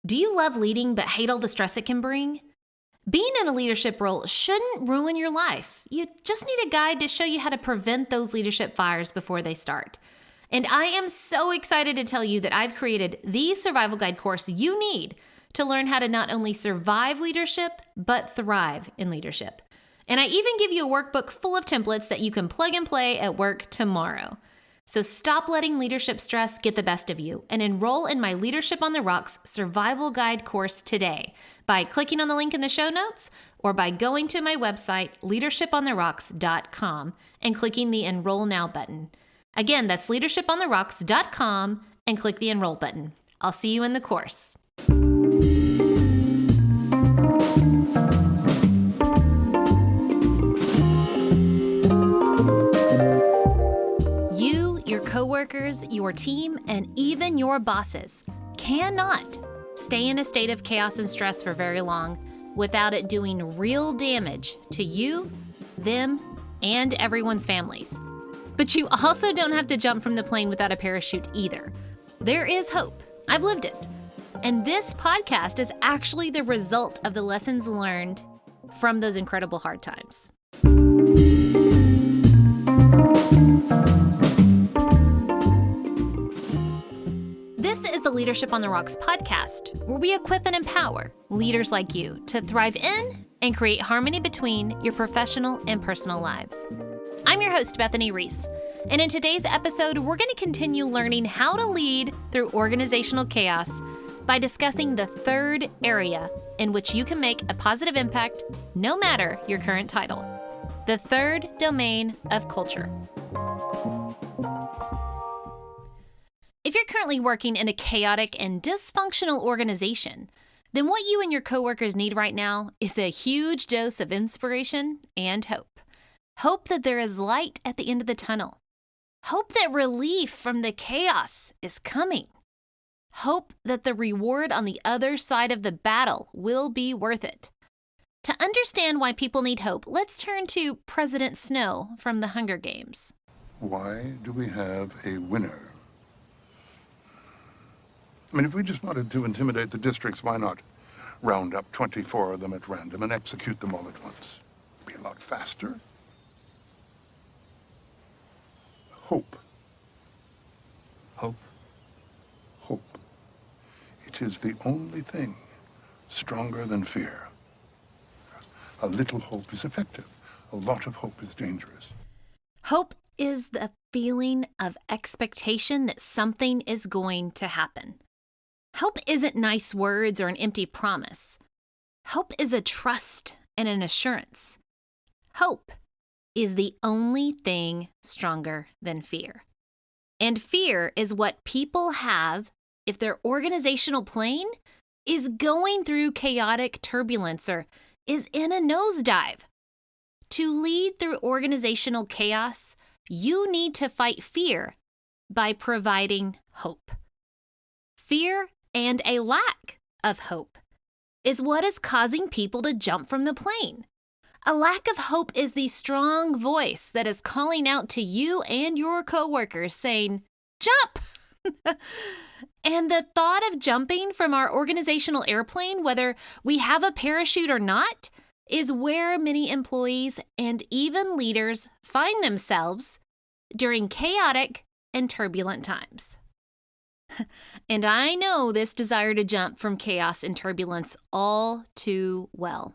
Do you love leading but hate all the stress it can bring? Being in a leadership role shouldn't ruin your life. You just need a guide to show you how to prevent those leadership fires before they start. And I am so excited to tell you that I've created the survival guide course you need to learn how to not only survive leadership, but thrive in leadership. And I even give you a workbook full of templates that you can plug and play at work tomorrow. So stop letting leadership stress get the best of you and enroll in my Leadership on the Rocks Survival Guide course today by clicking on the link in the show notes or by going to my website, leadershipontherocks.com, and clicking the Enroll Now button. Again, that's leadershipontherocks.com and click the Enroll button. I'll see you in the course. Your coworkers, your team, and even your bosses cannot stay in a state of chaos and stress for very long without it doing real damage to you, them, and everyone's families. But you also don't have to jump from the plane without a parachute either. There is hope. I've lived it. And this podcast is actually the result of the lessons learned from those incredible hard times. This is the Leadership on the Rocks podcast, where we equip and empower leaders like you to thrive in and create harmony between your professional and personal lives. I'm your host, Bethany Reese, and in today's episode, we're going to continue learning how to lead through organizational chaos by discussing the third area in which you can make a positive impact no matter your current title, the third domain of culture. If you're currently working in a chaotic and dysfunctional organization, then what you and your coworkers need right now is a huge dose of inspiration and hope. Hope that there is light at the end of the tunnel. Hope that relief from the chaos is coming. Hope that the reward on the other side of the battle will be worth it. To understand why people need hope, let's turn to President Snow from the Hunger Games. Why do we have a winner? I mean, if we just wanted to intimidate the districts, why not round up 24 of them at random and execute them all at once? It'd be a lot faster. Hope. Hope? Hope. It is the only thing stronger than fear. A little hope is effective. A lot of hope is dangerous. Hope is the feeling of expectation that something is going to happen. Hope isn't nice words or an empty promise. Hope is a trust and an assurance. Hope is the only thing stronger than fear. And fear is what people have if their organizational plane is going through chaotic turbulence or is in a nosedive. To lead through organizational chaos, you need to fight fear by providing hope. Fear and a lack of hope is what is causing people to jump from the plane. A lack of hope is the strong voice that is calling out to you and your coworkers saying, "Jump!" And the thought of jumping from our organizational airplane, whether we have a parachute or not, is where many employees and even leaders find themselves during chaotic and turbulent times. And I know this desire to jump from chaos and turbulence all too well.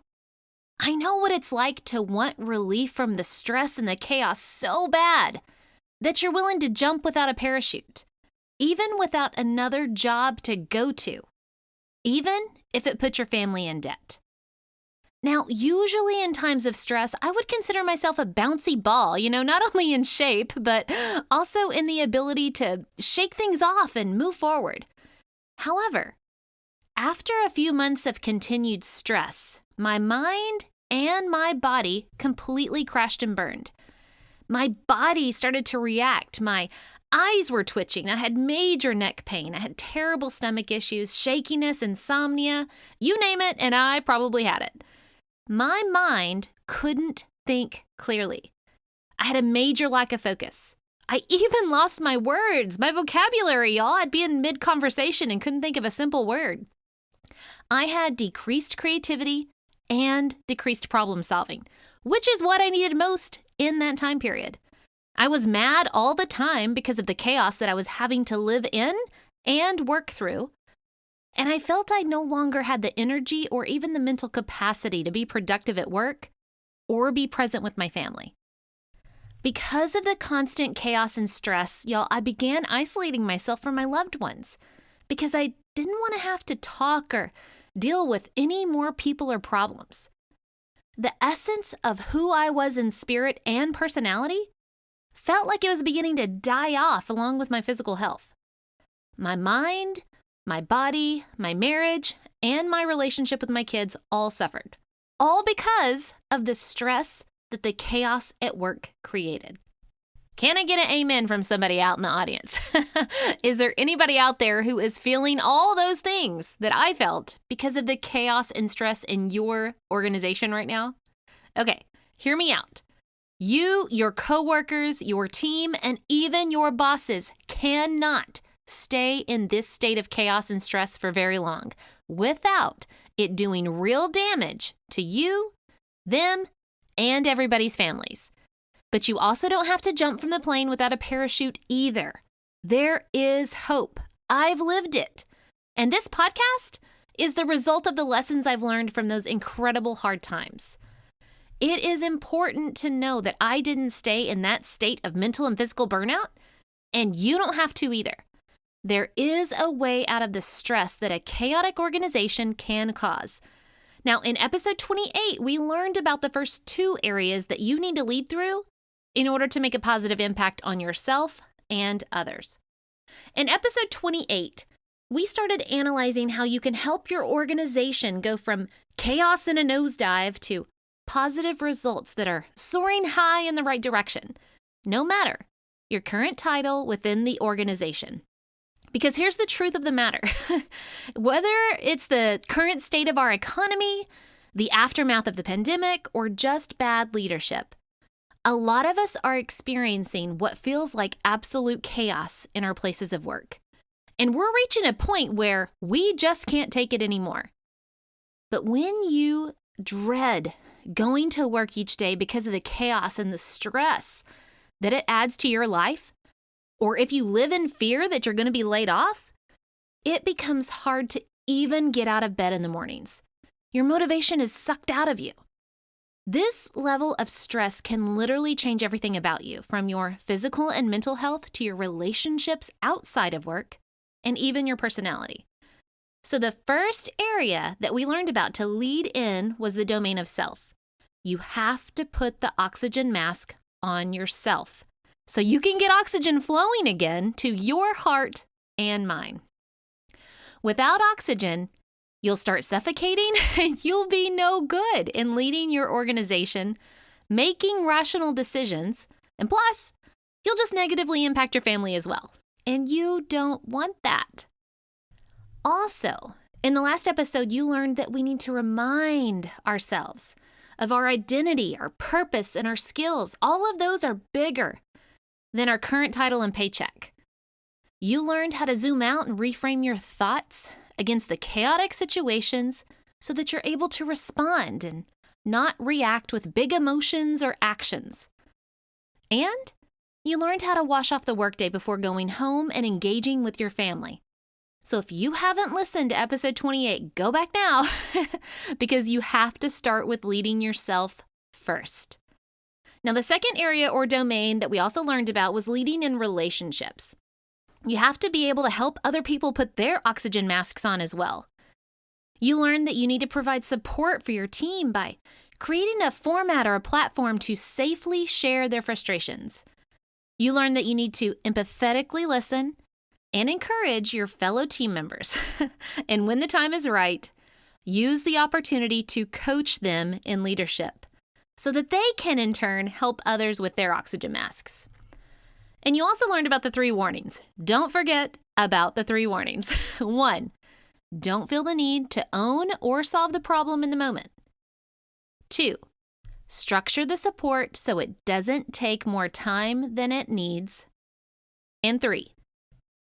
I know what it's like to want relief from the stress and the chaos so bad that you're willing to jump without a parachute, even without another job to go to, even if it puts your family in debt. Now, usually in times of stress, I would consider myself a bouncy ball, not only in shape, but also in the ability to shake things off and move forward. However, after a few months of continued stress, my mind and my body completely crashed and burned. My body started to react. My eyes were twitching. I had major neck pain. I had terrible stomach issues, shakiness, insomnia, you name it, and I probably had it. My mind couldn't think clearly. I had a major lack of focus. I even lost my words, my vocabulary, y'all. I'd be in mid-conversation and couldn't think of a simple word. I had decreased creativity and decreased problem solving, which is what I needed most in that time period. I was mad all the time because of the chaos that I was having to live in and work through, and I felt I no longer had the energy or even the mental capacity to be productive at work or be present with my family. Because of the constant chaos and stress, y'all, I began isolating myself from my loved ones because I didn't want to have to talk or deal with any more people or problems. The essence of who I was in spirit and personality felt like it was beginning to die off along with my physical health. My mind, my body, my marriage, and my relationship with my kids all suffered, all because of the stress that the chaos at work created. Can I get an amen from somebody out in the audience? Is there anybody out there who is feeling all those things that I felt because of the chaos and stress in your organization right now? Okay, hear me out. You, your coworkers, your team, and even your bosses cannot stay in this state of chaos and stress for very long without it doing real damage to you, them, and everybody's families. But you also don't have to jump from the plane without a parachute either. There is hope. I've lived it. And this podcast is the result of the lessons I've learned from those incredible hard times. It is important to know that I didn't stay in that state of mental and physical burnout, and you don't have to either. There is a way out of the stress that a chaotic organization can cause. Now, in episode 28, we learned about the first 2 areas that you need to lead through in order to make a positive impact on yourself and others. In episode 28, we started analyzing how you can help your organization go from chaos in a nosedive to positive results that are soaring high in the right direction, no matter your current title within the organization. Because here's the truth of the matter. Whether it's the current state of our economy, the aftermath of the pandemic, or just bad leadership, a lot of us are experiencing what feels like absolute chaos in our places of work. And we're reaching a point where we just can't take it anymore. But when you dread going to work each day because of the chaos and the stress that it adds to your life, or if you live in fear that you're going to be laid off, it becomes hard to even get out of bed in the mornings. Your motivation is sucked out of you. This level of stress can literally change everything about you, from your physical and mental health to your relationships outside of work, and even your personality. So the first area that we learned about to lead in was the domain of self. You have to put the oxygen mask on yourself so you can get oxygen flowing again to your heart and mind. Without oxygen, you'll start suffocating and you'll be no good in leading your organization, making rational decisions, and plus, you'll just negatively impact your family as well. And you don't want that. Also, in the last episode, you learned that we need to remind ourselves of our identity, our purpose, and our skills. All of those are bigger than our current title and paycheck. You learned how to zoom out and reframe your thoughts against the chaotic situations so that you're able to respond and not react with big emotions or actions. And you learned how to wash off the workday before going home and engaging with your family. So if you haven't listened to episode 28, go back now because you have to start with leading yourself first. Now, the second area or domain that we also learned about was leading in relationships. You have to be able to help other people put their oxygen masks on as well. You learned that you need to provide support for your team by creating a format or a platform to safely share their frustrations. You learned that you need to empathetically listen and encourage your fellow team members. And when the time is right, use the opportunity to coach them in leadership so that they can in turn help others with their oxygen masks. And you also learned about the 3 warnings. Don't forget about the 3 warnings. 1, don't feel the need to own or solve the problem in the moment. 2, structure the support so it doesn't take more time than it needs. And 3,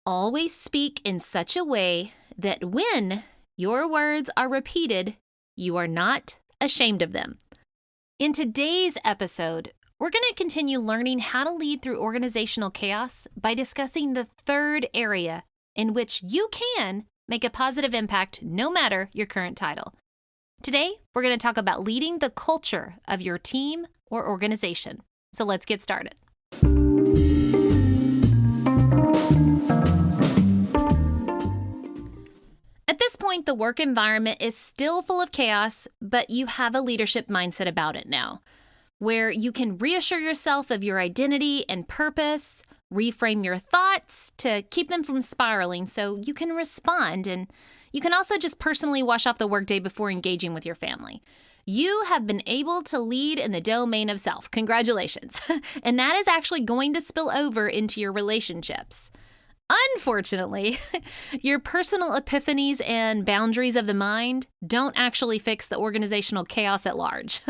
always speak in such a way that when Your words are repeated. You are not ashamed of them. In today's episode, we're going to continue learning how to lead through organizational chaos by discussing the third area in which you can make a positive impact no matter your current title. Today, we're going to talk about leading the culture of your team or organization. So let's get started. At this point, the work environment is still full of chaos, but you have a leadership mindset about it now, where you can reassure yourself of your identity and purpose, reframe your thoughts to keep them from spiraling so you can respond, and you can also just personally wash off the workday before engaging with your family. You have been able to lead in the domain of self. Congratulations. And that is actually going to spill over into your relationships. Unfortunately, your personal epiphanies and boundaries of the mind don't actually fix the organizational chaos at large.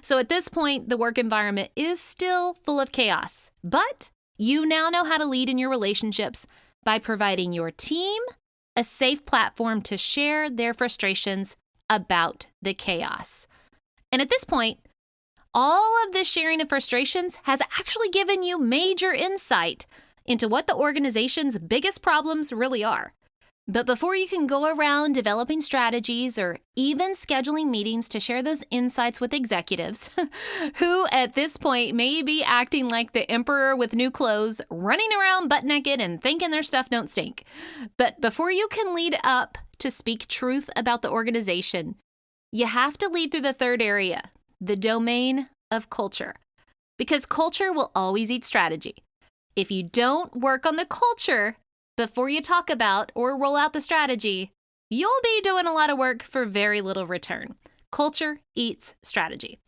So at this point, the work environment is still full of chaos, but you now know how to lead in your relationships by providing your team a safe platform to share their frustrations about the chaos. And at this point, all of this sharing of frustrations has actually given you major insight into what the organization's biggest problems really are. But before you can go around developing strategies or even scheduling meetings to share those insights with executives, who at this point may be acting like the emperor with new clothes, running around butt naked and thinking their stuff don't stink. But before you can lead up to speak truth about the organization, you have to lead through the third area, the domain of culture. Because culture will always eat strategy. If you don't work on the culture before you talk about or roll out the strategy, you'll be doing a lot of work for very little return. Culture eats strategy.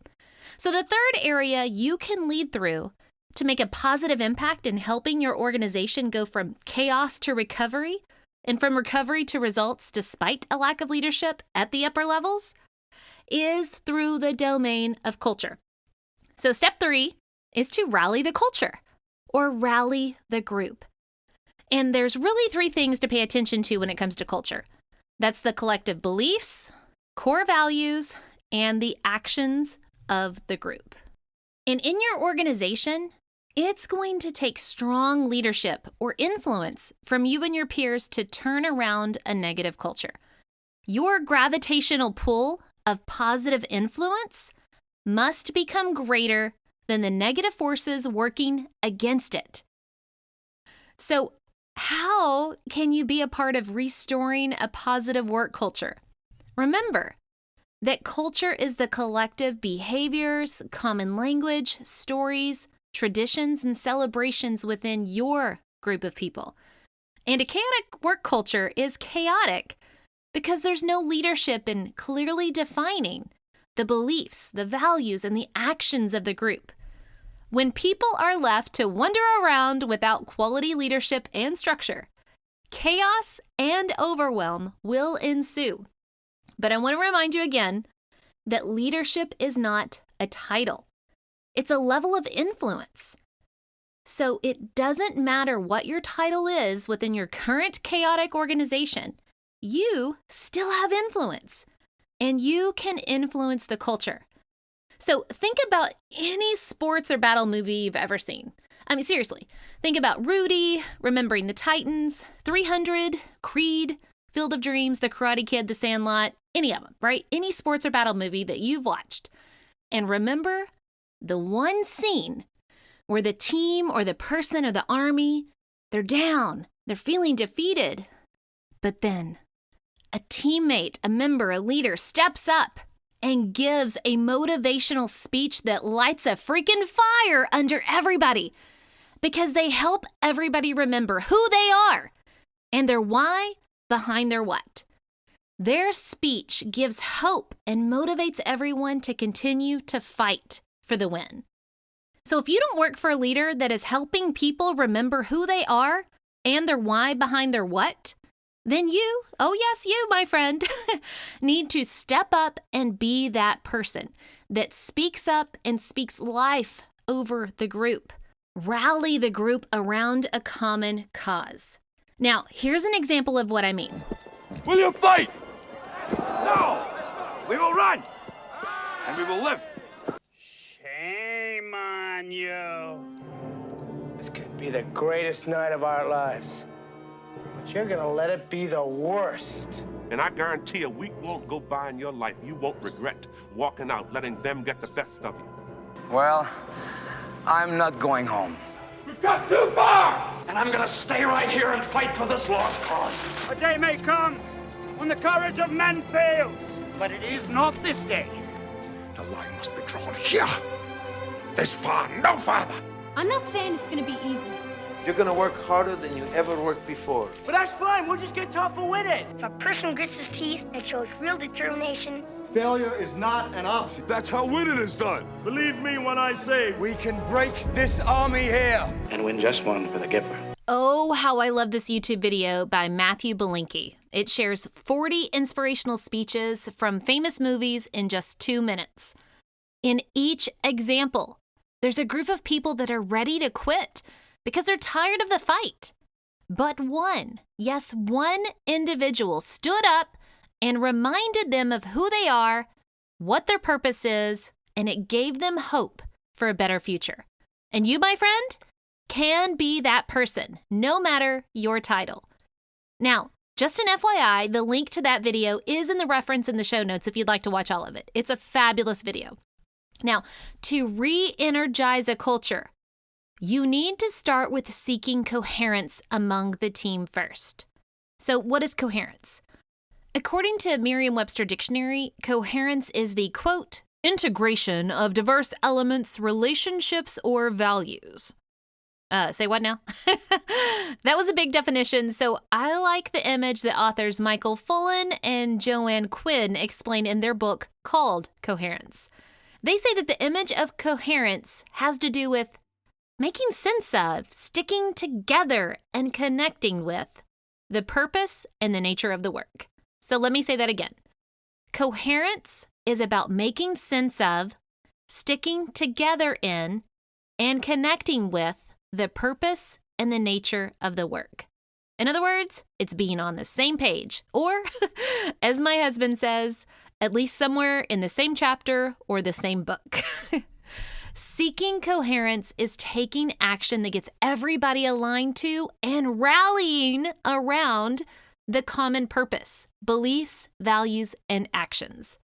So the third area you can lead through to make a positive impact in helping your organization go from chaos to recovery and from recovery to results despite a lack of leadership at the upper levels is through the domain of culture. So step 3 is to rally the culture or rally the group. And there's really 3 things to pay attention to when it comes to culture. That's the collective beliefs, core values, and the actions of the group. And in your organization, it's going to take strong leadership or influence from you and your peers to turn around a negative culture. Your gravitational pull of positive influence must become greater than the negative forces working against it. So, how can you be a part of restoring a positive work culture? Remember that culture is the collective behaviors, common language, stories, traditions, and celebrations within your group of people. And a chaotic work culture is chaotic because there's no leadership in clearly defining the beliefs, the values, and the actions of the group. When people are left to wander around without quality leadership and structure, chaos and overwhelm will ensue. But I want to remind you again that leadership is not a title. It's a level of influence. So it doesn't matter what your title is within your current chaotic organization, you still have influence, and you can influence the culture. So think about any sports or battle movie you've ever seen. I mean, seriously, think about Rudy, Remembering the Titans, 300, Creed, Field of Dreams, The Karate Kid, The Sandlot, any of them, right? Any sports or battle movie that you've watched. And remember the one scene where the team or the person or the army, they're down, they're feeling defeated. But then a teammate, a member, a leader steps up and gives a motivational speech that lights a freaking fire under everybody because they help everybody remember who they are and their why behind their what. Their speech gives hope and motivates everyone to continue to fight for the win. So if you don't work for a leader that is helping people remember who they are and their why behind their what, then you, oh yes, you, my friend, need to step up and be that person that speaks up and speaks life over the group. Rally the group around a common cause. Now, here's an example of what I mean. Will you fight? and we will live. Shame on you. This could be the greatest night of our lives, but you're gonna let it be the worst. And I guarantee a week won't go by in your life you won't regret walking out, letting them get the best of you. Well, I'm not going home. We've got too far! And I'm gonna stay right here and fight for this lost cause. A day may come when the courage of men fails, but it is not this day. The line must be drawn here. This far, no farther. I'm not saying it's gonna be easy. You're gonna work harder than you ever worked before. But that's fine, we'll just get tougher with it. If a person grits his teeth and shows real determination, failure is not an option. That's how winning is done. Believe me when I say we can break this army here. And win just one for the Gipper. Oh, how I love this YouTube video by Matthew Belinkie. It shares 40 inspirational speeches from famous movies in just 2 minutes. In each example, there's a group of people that are ready to quit because they're tired of the fight. But one, yes, one individual stood up and reminded them of who they are, what their purpose is, and it gave them hope for a better future. And you, my friend, can be that person, no matter your title. Now, just an FYI, the link to that video is in the reference in the show notes if you'd like to watch all of it. It's a fabulous video. Now, to re-energize a culture, you need to start with seeking coherence among the team first. So what is coherence? According to Merriam-Webster Dictionary, coherence is the, quote, integration of diverse elements, relationships, or values. Say what now? That was a big definition, so I like the image that authors Michael Fullen and Joanne Quinn explain in their book called Coherence. They say that the image of coherence has to do with making sense of, sticking together, and connecting with the purpose and the nature of the work. So let me say that again. Coherence is about making sense of, sticking together in, and connecting with the purpose and the nature of the work. In other words, it's being on the same page, or, as my husband says, at least somewhere in the same chapter or the same book. Seeking coherence is taking action that gets everybody aligned to and rallying around the common purpose, beliefs, values, and actions.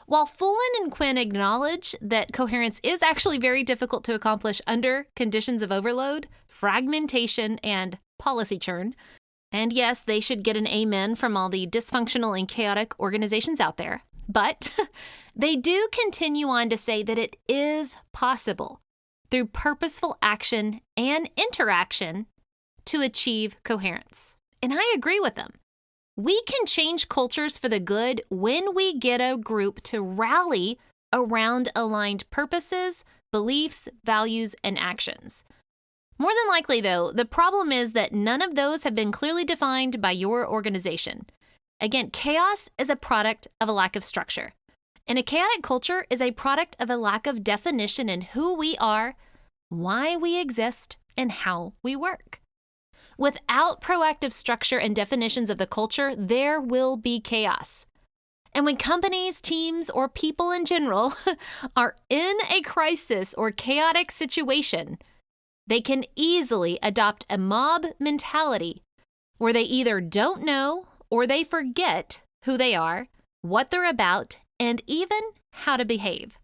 While Fullen and Quinn acknowledge that coherence is actually very difficult to accomplish under conditions of overload, fragmentation, and policy churn, and yes, they should get an amen from all the dysfunctional and chaotic organizations out there, but they do continue on to say that it is possible through purposeful action and interaction to achieve coherence. And I agree with them. We can change cultures for the good when we get a group to rally around aligned purposes, beliefs, values, and actions. More than likely, though, the problem is that none of those have been clearly defined by your organization. Again, chaos is a product of a lack of structure. And a chaotic culture is a product of a lack of definition in who we are, why we exist, and how we work. Without proactive structure and definitions of the culture, there will be chaos. And when companies, teams, or people in general are in a crisis or chaotic situation, they can easily adopt a mob mentality where they either don't know or they forget who they are, what they're about, and even how to behave.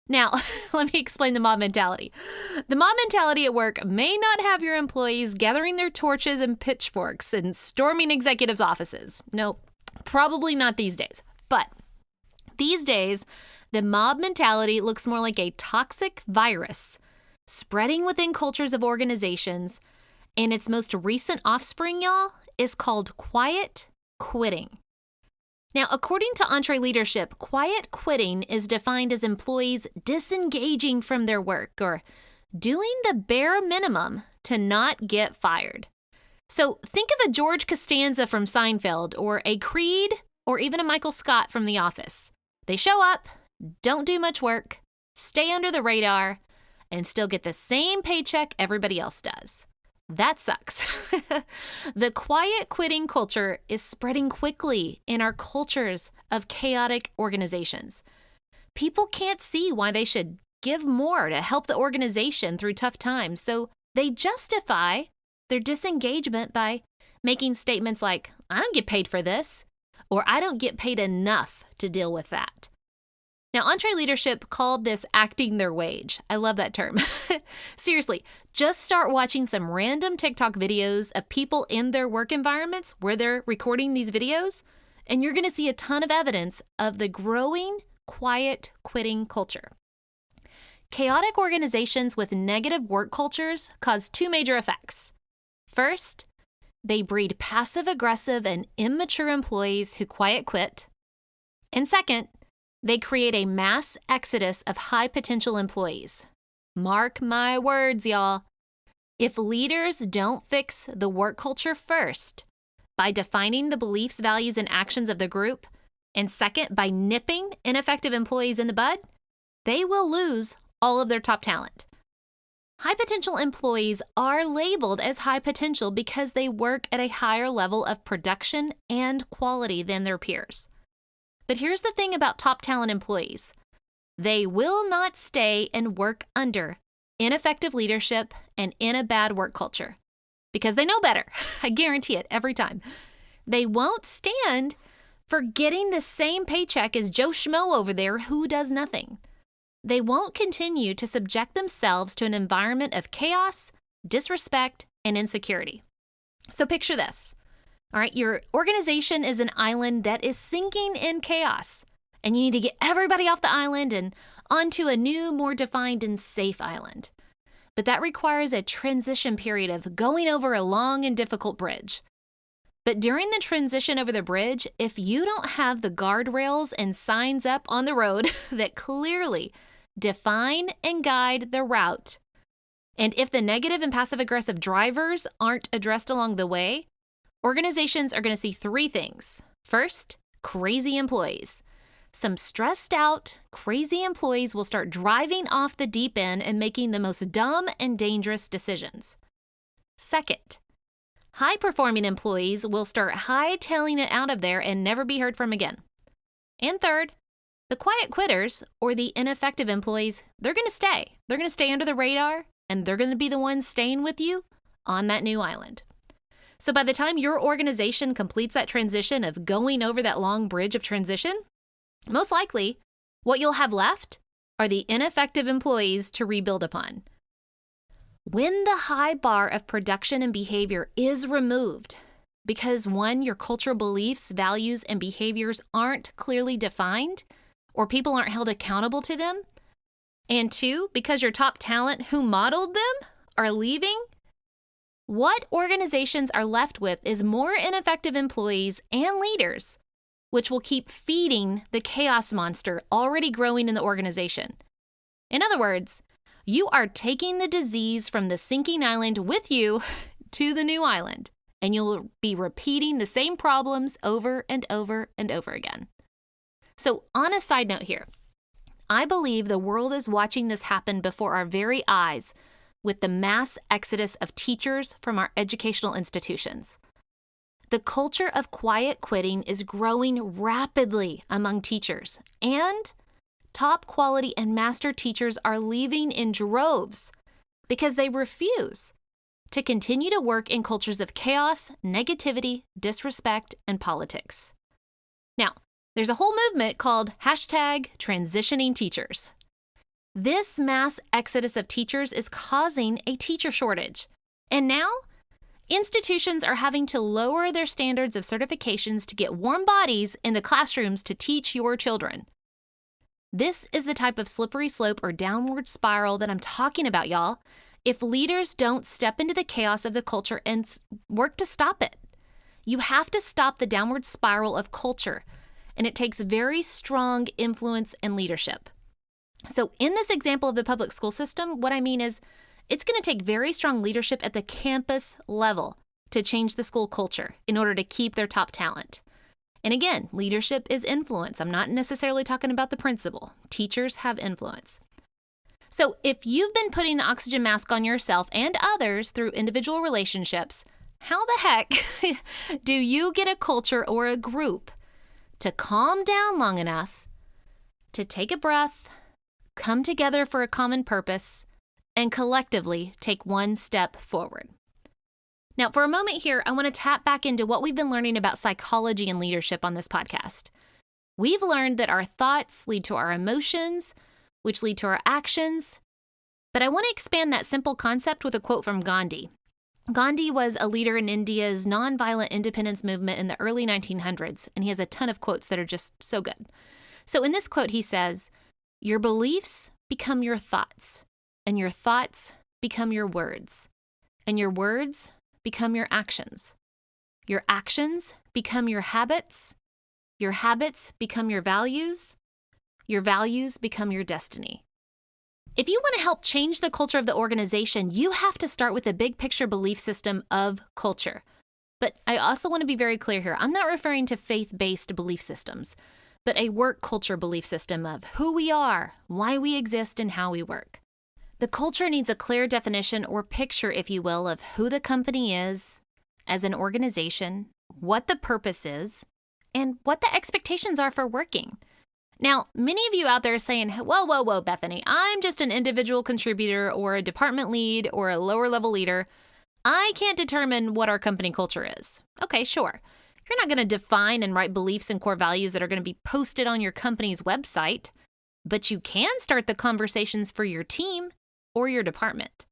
Now, let me explain the mob mentality. The mob mentality at work may not have your employees gathering their torches and pitchforks and storming executives' offices. No, probably not these days. But these days, the mob mentality looks more like a toxic virus spreading within cultures of organizations, and its most recent offspring, y'all, is called quiet quitting. Now, according to EntreLeadership, quiet quitting is defined as employees disengaging from their work or doing the bare minimum to not get fired. So think of a George Costanza from Seinfeld or a Creed or even a Michael Scott from The Office. They show up, don't do much work, stay under the radar, and still get the same paycheck everybody else does. That sucks. The quiet quitting culture is spreading quickly in our cultures of chaotic organizations. People can't see why they should give more to help the organization through tough times, so they justify their disengagement by making statements like, I don't get paid for this, or I don't get paid enough to deal with that. Now, EntreLeadership called this acting their wage. I love that term. Seriously, just start watching some random TikTok videos of people in their work environments where they're recording these videos, and you're going to see a ton of evidence of the growing quiet quitting culture. Chaotic organizations with negative work cultures cause two major effects. First, they breed passive-aggressive and immature employees who quiet quit. And second, they create a mass exodus of high-potential employees. Mark my words, y'all. If leaders don't fix the work culture first, by defining the beliefs, values, and actions of the group, and second, by nipping ineffective employees in the bud, they will lose all of their top talent. High potential employees are labeled as high potential because they work at a higher level of production and quality than their peers. But here's the thing about top talent employees. They will not stay and work under ineffective leadership and in a bad work culture because they know better. I guarantee it every time. They won't stand for getting the same paycheck as Joe Schmo over there who does nothing. They won't continue to subject themselves to an environment of chaos, disrespect, and insecurity. So picture this. All right, your organization is an island that is sinking in chaos, and you need to get everybody off the island and onto a new, more defined and safe island. But that requires a transition period of going over a long and difficult bridge. But during the transition over the bridge, if you don't have the guardrails and signs up on the road that clearly define and guide the route, and if the negative and passive-aggressive drivers aren't addressed along the way, organizations are going to see three things. First, crazy employees. Some stressed out, crazy employees will start driving off the deep end and making the most dumb and dangerous decisions. Second, high-performing employees will start hightailing it out of there and never be heard from again. And third, the quiet quitters, or the ineffective employees, they're going to stay. They're going to stay under the radar, and they're going to be the ones staying with you on that new island. So by the time your organization completes that transition of going over that long bridge of transition, most likely what you'll have left are the ineffective employees to rebuild upon. When the high bar of production and behavior is removed, because one, your cultural beliefs, values, and behaviors aren't clearly defined, or people aren't held accountable to them, and two, because your top talent who modeled them are leaving, what organizations are left with is more ineffective employees and leaders, which will keep feeding the chaos monster already growing in the organization. In other words, you are taking the disease from the sinking island with you to the new island, and you'll be repeating the same problems over and over and over again. So on a side note here, I believe the world is watching this happen before our very eyes with the mass exodus of teachers from our educational institutions. The culture of quiet quitting is growing rapidly among teachers, and top quality and master teachers are leaving in droves because they refuse to continue to work in cultures of chaos, negativity, disrespect, and politics. Now, there's a whole movement called #transitioningteachers. This mass exodus of teachers is causing a teacher shortage. And now, institutions are having to lower their standards of certifications to get warm bodies in the classrooms to teach your children. This is the type of slippery slope or downward spiral that I'm talking about, y'all, if leaders don't step into the chaos of the culture and work to stop it. You have to stop the downward spiral of culture, and it takes very strong influence and leadership. So in this example of the public school system, what I mean is it's going to take very strong leadership at the campus level to change the school culture in order to keep their top talent. And again, leadership is influence. I'm not necessarily talking about the principal. Teachers have influence. So if you've been putting the oxygen mask on yourself and others through individual relationships, how the heck do you get a culture or a group to calm down long enough to take a breath, come together for a common purpose, and collectively take one step forward. Now, for a moment here, I want to tap back into what we've been learning about psychology and leadership on this podcast. We've learned that our thoughts lead to our emotions, which lead to our actions. But I want to expand that simple concept with a quote from Gandhi. Gandhi was a leader in India's nonviolent independence movement in the early 1900s, and he has a ton of quotes that are just so good. So in this quote, he says, "Your beliefs become your thoughts, and your thoughts become your words, and your words become your actions. Your actions become your habits become your values become your destiny." If you want to help change the culture of the organization, you have to start with a big picture belief system of culture. But I also want to be very clear here. I'm not referring to faith-based belief systems, but a work culture belief system of who we are, why we exist, and how we work. The culture needs a clear definition or picture, if you will, of who the company is as an organization, what the purpose is, and what the expectations are for working. Now, many of you out there are saying, whoa, Bethany, I'm just an individual contributor or a department lead or a lower level leader. I can't determine what our company culture is. Okay, sure. You're not going to define and write beliefs and core values that are going to be posted on your company's website, but you can start the conversations for your team or your department.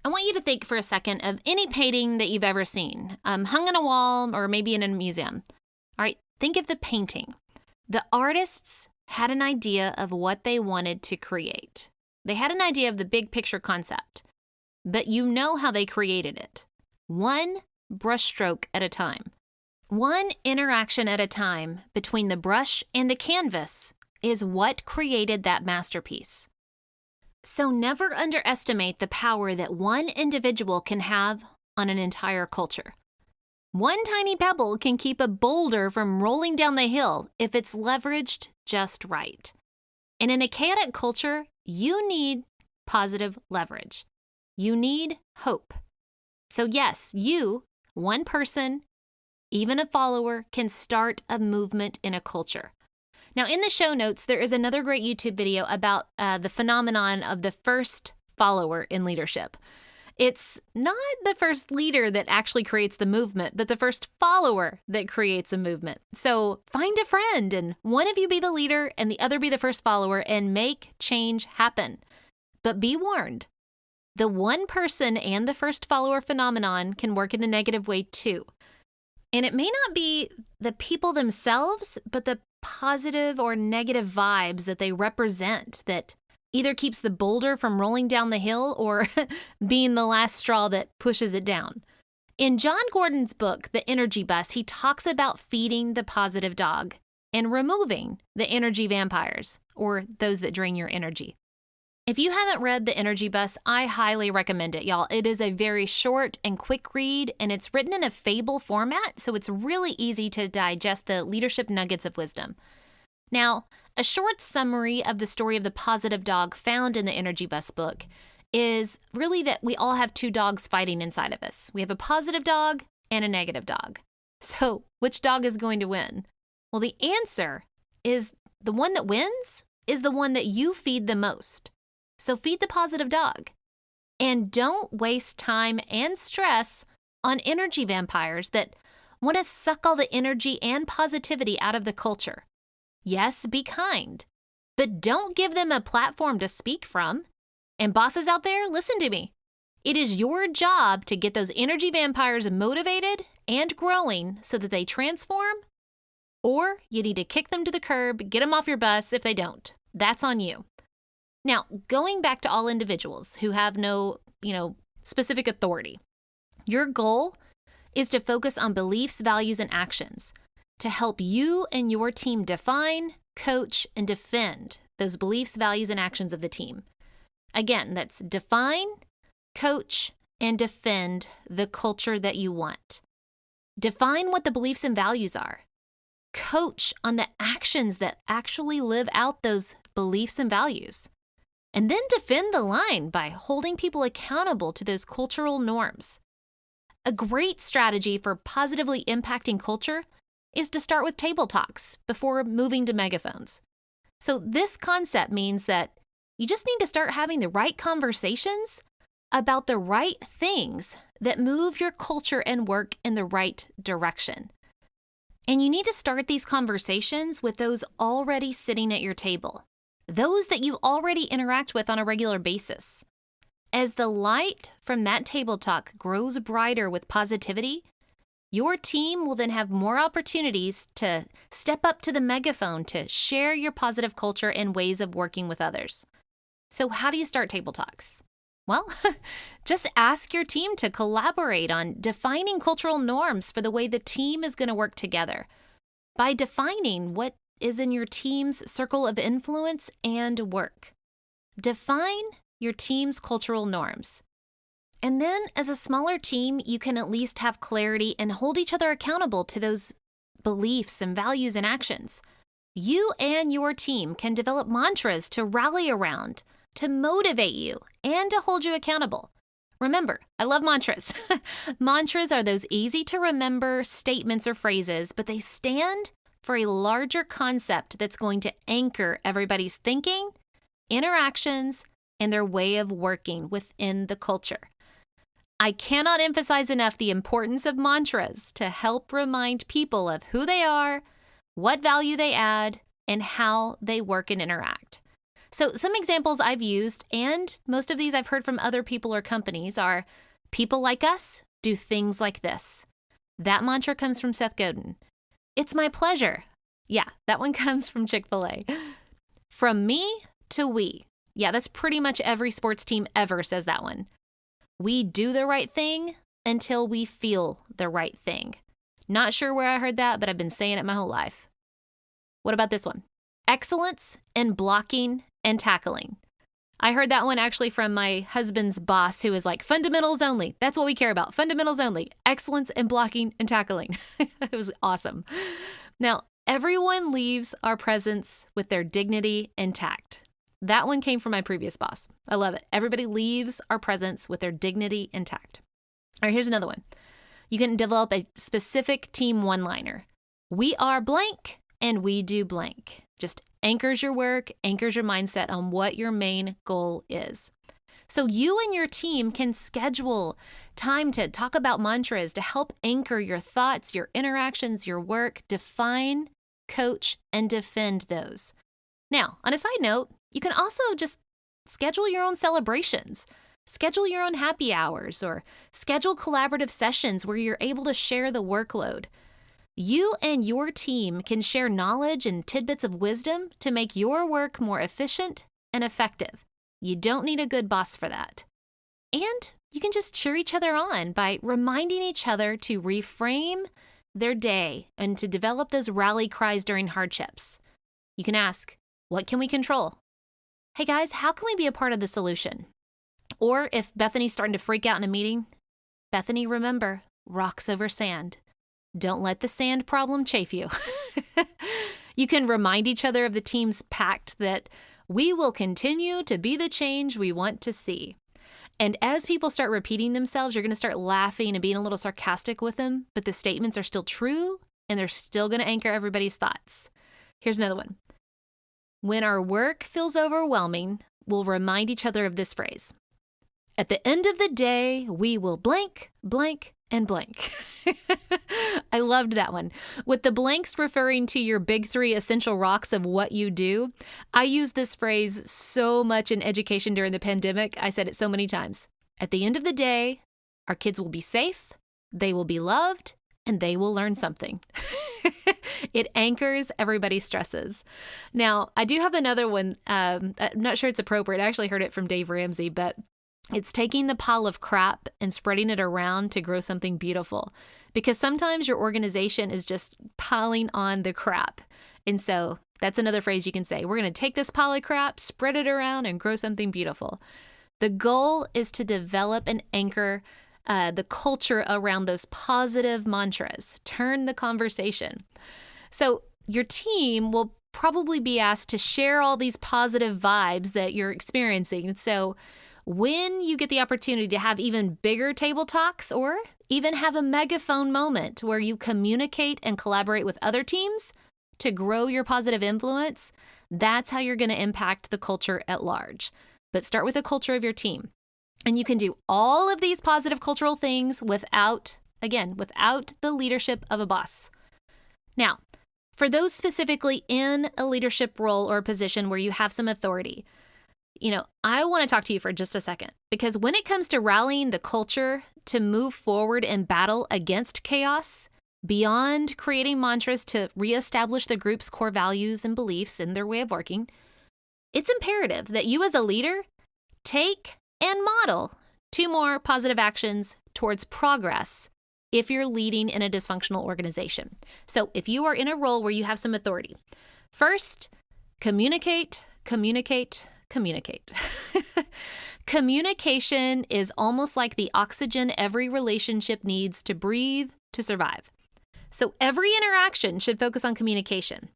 I want you to think for a second of any painting that you've ever seen, hung on a wall or maybe in a museum. All right, think of the painting. The artists had an idea of what they wanted to create. They had an idea of the big picture concept, but you know how they created it. One brushstroke at a time. One interaction at a time between the brush and the canvas is what created that masterpiece. So never underestimate the power that one individual can have on an entire culture. One tiny pebble can keep a boulder from rolling down the hill if it's leveraged just right. And in a chaotic culture, you need positive leverage. You need hope. So yes, you, one person, even a follower, can start a movement in a culture. Now, in the show notes, there is another great YouTube video about the phenomenon of the first follower in leadership. It's not the first leader that actually creates the movement, but the first follower that creates a movement. So find a friend and one of you be the leader and the other be the first follower and make change happen. But be warned, the one person and the first follower phenomenon can work in a negative way too. And it may not be the people themselves, but the positive or negative vibes that they represent that either keeps the boulder from rolling down the hill or being the last straw that pushes it down. In John Gordon's book, The Energy Bus, he talks about feeding the positive dog and removing the energy vampires, or those that drain your energy. If you haven't read The Energy Bus, I highly recommend it, y'all. It is a very short and quick read, and it's written in a fable format, so it's really easy to digest the leadership nuggets of wisdom. Now, a short summary of the story of the positive dog found in the Energy Bus book is really that we all have two dogs fighting inside of us. We have a positive dog and a negative dog. So, which dog is going to win? Well, the answer is the one that wins is the one that you feed the most. So feed the positive dog. And don't waste time and stress on energy vampires that want to suck all the energy and positivity out of the culture. Yes, be kind, but don't give them a platform to speak from. And bosses out there, listen to me. It is your job to get those energy vampires motivated and growing so that they transform, or you need to kick them to the curb, get them off your bus if they don't. That's on you. Now, going back to all individuals who have no, specific authority, your goal is to focus on beliefs, values, and actions to help you and your team define, coach, and defend those beliefs, values, and actions of the team. Again, that's define, coach, and defend the culture that you want. Define what the beliefs and values are. Coach on the actions that actually live out those beliefs and values. And then defend the line by holding people accountable to those cultural norms. A great strategy for positively impacting culture is to start with table talks before moving to megaphones. So this concept means that you just need to start having the right conversations about the right things that move your culture and work in the right direction. And you need to start these conversations with those already sitting at your table, those that you already interact with on a regular basis. As the light from that table talk grows brighter with positivity, your team will then have more opportunities to step up to the megaphone to share your positive culture and ways of working with others. So how do you start table talks? Well, just ask your team to collaborate on defining cultural norms for the way the team is going to work together by defining what is in your team's circle of influence and work. Define your team's cultural norms. And then as a smaller team, you can at least have clarity and hold each other accountable to those beliefs and values and actions. You and your team can develop mantras to rally around, to motivate you, and to hold you accountable. Remember, I love mantras. Mantras are those easy to remember statements or phrases, but they stand for a larger concept that's going to anchor everybody's thinking, interactions, and their way of working within the culture. I cannot emphasize enough the importance of mantras to help remind people of who they are, what value they add, and how they work and interact. So some examples I've used, and most of these I've heard from other people or companies, are people like us do things like this. That mantra comes from Seth Godin. It's my pleasure. Yeah, that one comes from Chick-fil-A. From me to we. Yeah, that's pretty much every sports team ever says that one. We do the right thing until we feel the right thing. Not sure where I heard that, but I've been saying it my whole life. What about this one? Excellence in blocking and tackling. I heard that one actually from my husband's boss, who is like, fundamentals only. That's what we care about. Fundamentals only. Excellence in blocking and tackling. It was awesome. Now, everyone leaves our presence with their dignity intact. That one came from my previous boss. I love it. Everybody leaves our presence with their dignity intact. All right, here's another one. You can develop a specific team one-liner. We are blank and we do blank. Just anchors your work, anchors your mindset on what your main goal is. So you and your team can schedule time to talk about mantras to help anchor your thoughts, your interactions, your work, define, coach, and defend those. Now, on a side note, you can also just schedule your own celebrations, schedule your own happy hours, or schedule collaborative sessions where you're able to share the workload. You and your team can share knowledge and tidbits of wisdom to make your work more efficient and effective. You don't need a good boss for that. And you can just cheer each other on by reminding each other to reframe their day and to develop those rally cries during hardships. You can ask, what can we control? Hey guys, how can we be a part of the solution? Or if Bethany's starting to freak out in a meeting, Bethany, remember, rocks over sand. Don't let the sand problem chafe you. You can remind each other of the team's pact that we will continue to be the change we want to see. And as people start repeating themselves, you're going to start laughing and being a little sarcastic with them, but the statements are still true and they're still going to anchor everybody's thoughts. Here's another one. When our work feels overwhelming, we'll remind each other of this phrase. At the end of the day, we will blank, blank, and blank. I loved that one. With the blanks referring to your big three essential rocks of what you do, I use this phrase so much in education during the pandemic. I said it so many times. At the end of the day, our kids will be safe, they will be loved, and they will learn something. It anchors everybody's stresses. Now, I do have another one. I'm not sure it's appropriate. I actually heard it from Dave Ramsey, but it's taking the pile of crap and spreading it around to grow something beautiful. Because sometimes your organization is just piling on the crap. And so that's another phrase you can say. We're going to take this pile of crap, spread it around, and grow something beautiful. The goal is to develop and anchor the culture around those positive mantras. Turn the conversation. So your team will probably be asked to share all these positive vibes that you're experiencing. So when you get the opportunity to have even bigger table talks or even have a megaphone moment where you communicate and collaborate with other teams, to grow your positive influence, that's how you're going to impact the culture at large. But start with the culture of your team. And you can do all of these positive cultural things without the leadership of a boss. Now, for those specifically in a leadership role or position where you have some authority, I want to talk to you for just a second, because when it comes to rallying the culture to move forward in battle against chaos, beyond creating mantras to reestablish the group's core values and beliefs and their way of working, it's imperative that you as a leader take and model 2 more positive actions towards progress if you're leading in a dysfunctional organization. So if you are in a role where you have some authority, first, communicate. Communication is almost like the oxygen every relationship needs to breathe, to survive. So every interaction should focus on communication.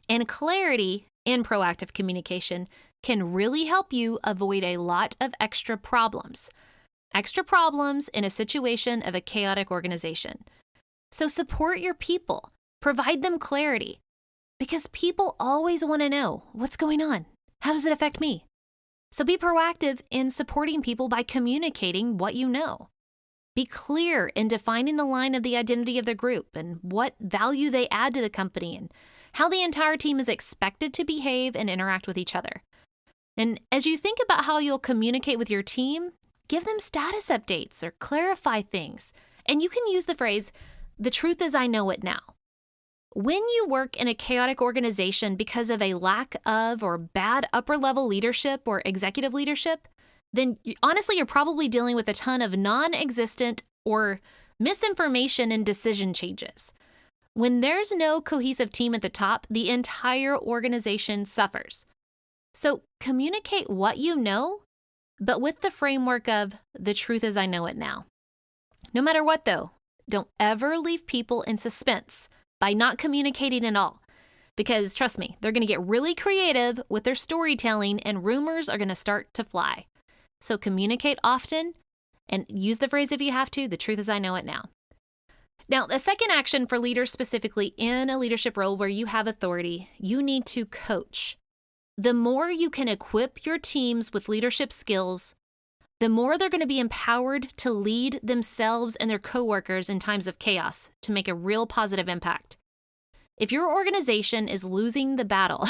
And clarity in proactive communication can really help you avoid a lot of extra problems in a situation of a chaotic organization. So support your people, provide them clarity, because people always want to know what's going on. How does it affect me? So be proactive in supporting people by communicating what you know. Be clear in defining the line of the identity of the group and what value they add to the company and how the entire team is expected to behave and interact with each other. And as you think about how you'll communicate with your team, give them status updates or clarify things. And you can use the phrase, "The truth is I know it now." When you work in a chaotic organization because of a lack of or bad upper-level leadership or executive leadership, then honestly, you're probably dealing with a ton of non-existent or misinformation and decision changes. When there's no cohesive team at the top, the entire organization suffers. So communicate what you know, but with the framework of "the truth is I know it now." No matter what, though, don't ever leave people in suspense by not communicating at all. Because trust me, they're going to get really creative with their storytelling and rumors are going to start to fly. So communicate often and use the phrase if you have to, "The truth is I know it now." Now, the second action for leaders specifically in a leadership role where you have authority, you need to coach. The more you can equip your teams with leadership skills, the more they're going to be empowered to lead themselves and their coworkers in times of chaos to make a real positive impact. If your organization is losing the battle,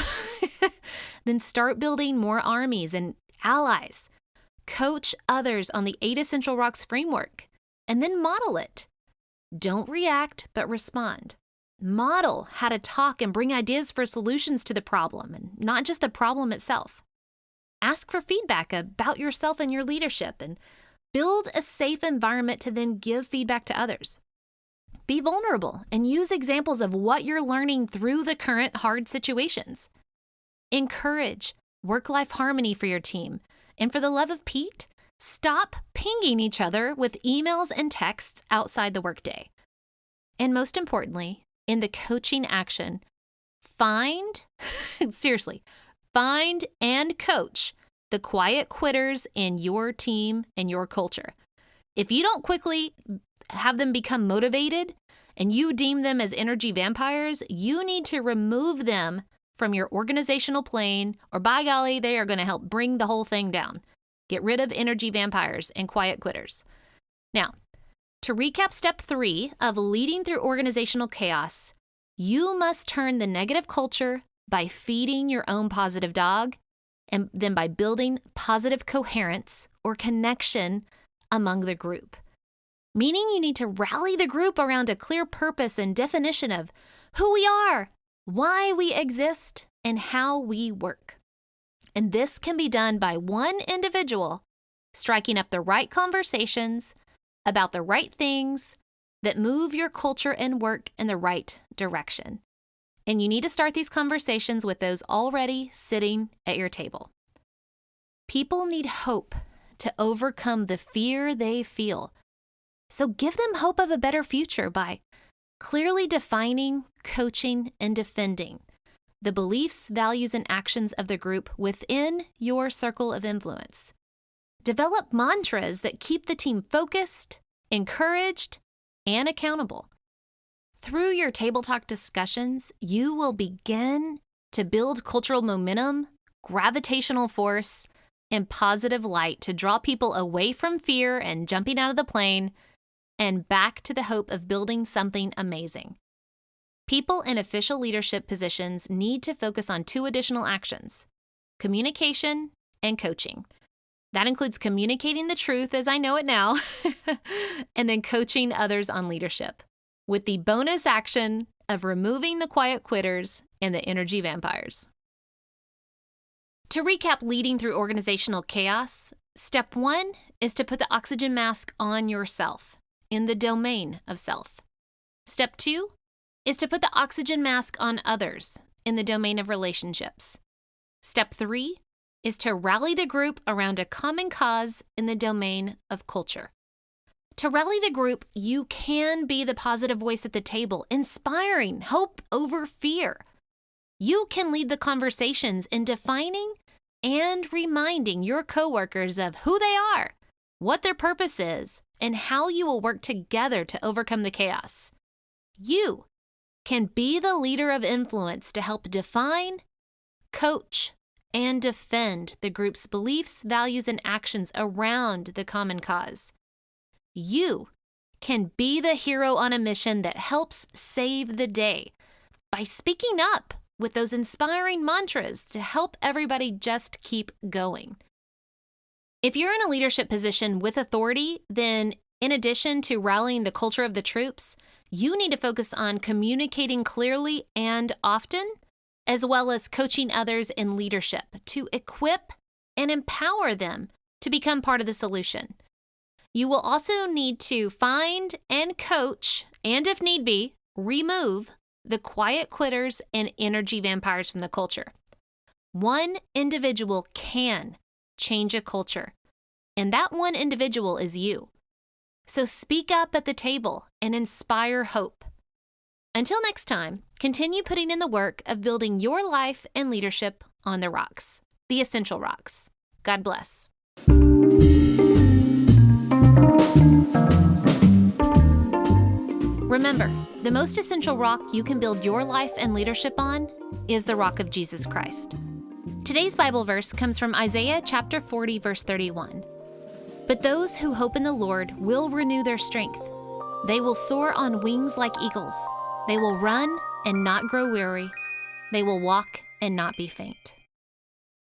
then start building more armies and allies. Coach others on the 8 Essential Rocks framework, and then model it. Don't react, but respond. Model how to talk and bring ideas for solutions to the problem, and not just the problem itself. Ask for feedback about yourself and your leadership, and build a safe environment to then give feedback to others. Be vulnerable and use examples of what you're learning through the current hard situations. Encourage work-life harmony for your team. And for the love of Pete, stop pinging each other with emails and texts outside the workday. And most importantly, in the coaching action, find and coach the quiet quitters in your team and your culture. If you don't quickly have them become motivated and you deem them as energy vampires, you need to remove them from your organizational plane, or by golly, they are going to help bring the whole thing down. Get rid of energy vampires and quiet quitters. Now, to recap step 3 of leading through organizational chaos, you must turn the negative culture by feeding your own positive dog, and then by building positive coherence or connection among the group. Meaning you need to rally the group around a clear purpose and definition of who we are, why we exist, and how we work. And this can be done by one individual striking up the right conversations about the right things that move your culture and work in the right direction. And you need to start these conversations with those already sitting at your table. People need hope to overcome the fear they feel. So give them hope of a better future by clearly defining, coaching, and defending the beliefs, values, and actions of the group within your circle of influence. Develop mantras that keep the team focused, encouraged, and accountable. Through your table talk discussions, you will begin to build cultural momentum, gravitational force, and positive light to draw people away from fear and jumping out of the plane and back to the hope of building something amazing. People in official leadership positions need to focus on 2 additional actions: communication and coaching. That includes communicating the truth as I know it now, and then coaching others on leadership, with the bonus action of removing the quiet quitters and the energy vampires. To recap leading through organizational chaos, step 1 is to put the oxygen mask on yourself in the domain of self. Step 2 is to put the oxygen mask on others in the domain of relationships. Step 3 is to rally the group around a common cause in the domain of culture. To rally the group, you can be the positive voice at the table, inspiring hope over fear. You can lead the conversations in defining and reminding your coworkers of who they are, what their purpose is, and how you will work together to overcome the chaos. You can be the leader of influence to help define, coach, and defend the group's beliefs, values, and actions around the common cause. You can be the hero on a mission that helps save the day by speaking up with those inspiring mantras to help everybody just keep going. If you're in a leadership position with authority, then in addition to rallying the culture of the troops, you need to focus on communicating clearly and often, as well as coaching others in leadership to equip and empower them to become part of the solution. You will also need to find and coach, and if need be, remove the quiet quitters and energy vampires from the culture. One individual can change a culture, and that one individual is you. So speak up at the table and inspire hope. Until next time, continue putting in the work of building your life and leadership on the rocks, the essential rocks. God bless. Remember, the most essential rock you can build your life and leadership on is the rock of Jesus Christ. Today's Bible verse comes from Isaiah chapter 40, verse 31. But those who hope in the Lord will renew their strength. They will soar on wings like eagles. They will run and not grow weary. They will walk and not be faint.